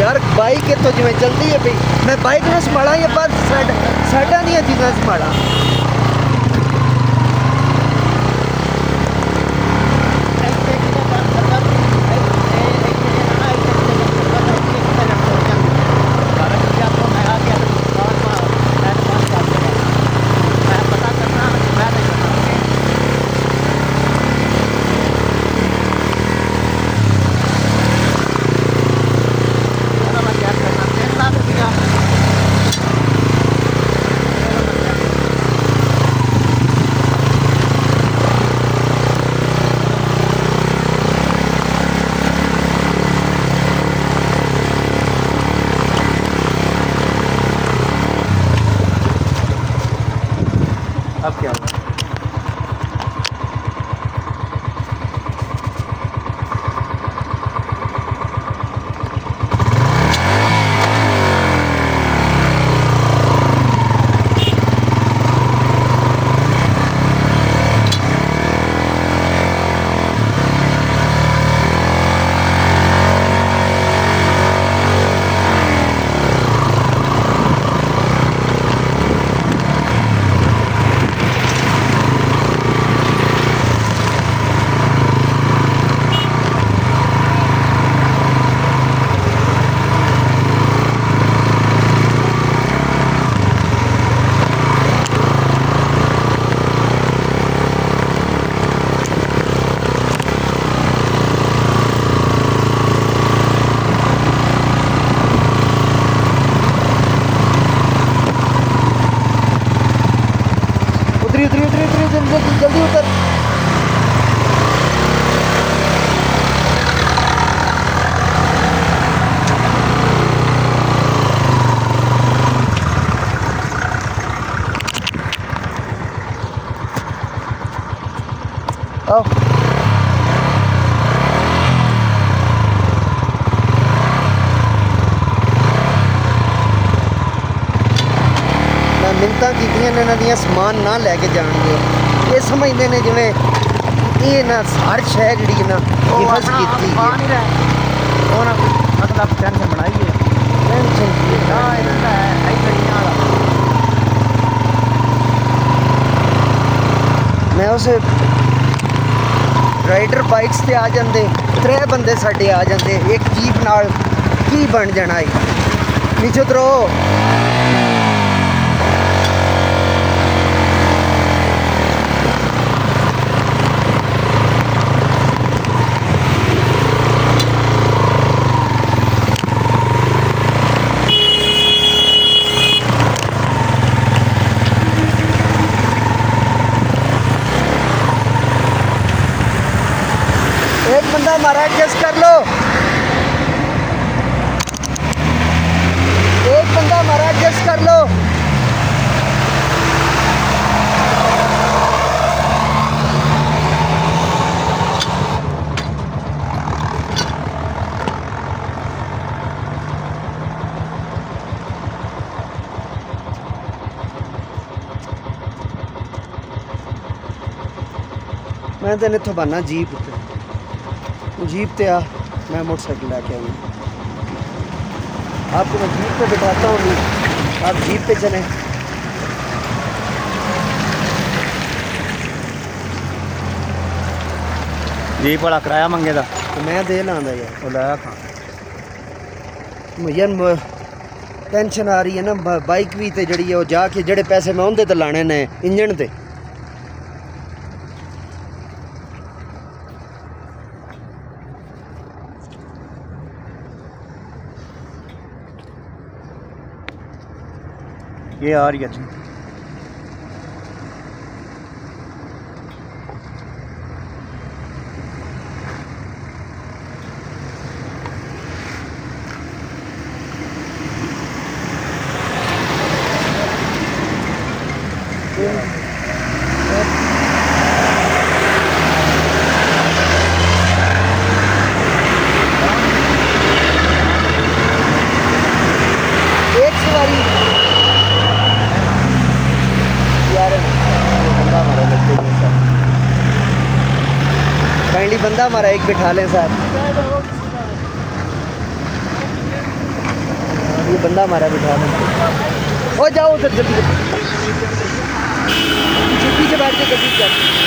यार बाइक है तो जिमें चलती है भाई, मैं बाइक ने संभाला या बस साइडा दी चीज़ें संभाला। अब क्या हुआ? जल्दी उतर। आओ मैं मिन्नतां कीतियां ने इन्हां दियां समान ना लैके जाणगे, ये समझते हैं जिमें ये ना हर शह जी ना हिफज की मतलब टेंशन बनाई है। मैं उस राइडर बाइक्स से आ जाते, 3 बंदे साढ़े आ जाते, एक जीप नाल की बन जाना है। नीचे उतरो। एक बंदा हमारा एडजस्ट कर लो, एक बंदा हमारा एडजस्ट कर लो। मैं तेन इतों बनना जीप पे आ, मैं मोटरसाइकिल लेके आऊँ। आपको मैं जीप पे बिठाता हूँ, आप जीप पे चलें। जीप वाला किराया मंगेगा तो मैं दे लाँगा यार, वो लाया खां यार टेंशन आ रही है ना। बाइक भी तो जड़ी है वो जाके जड़े पैसे मैं उनके तो लाने ने इंजन ते। ये आ रही है जी। एक सवारी यार बंदा हमारा लगते हैं सर, काइंडली बंदा हमारा एक बिठा लें सर। ये बंदा हमारा बिठा में ओ जाओ उधर जल्दी पीछे बैठ के गड्डी चल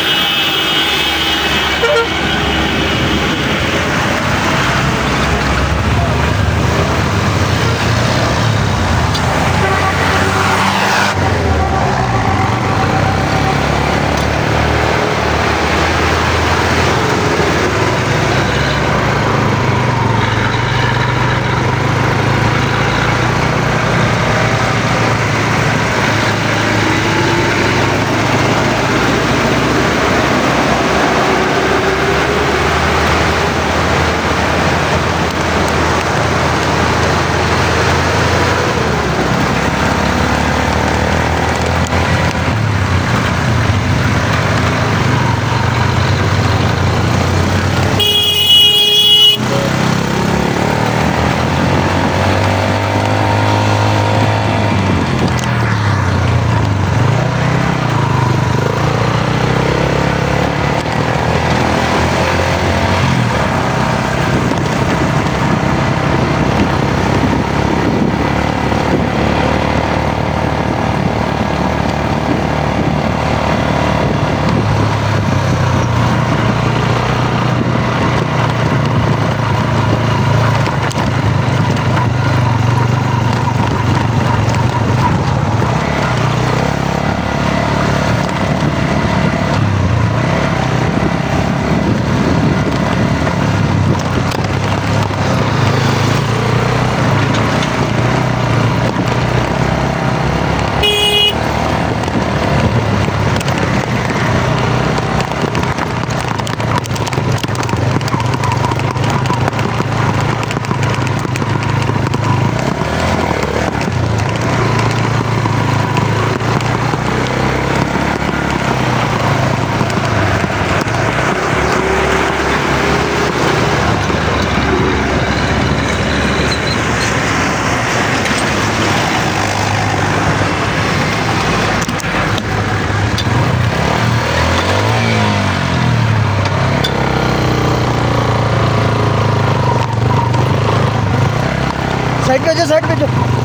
साइड पे जो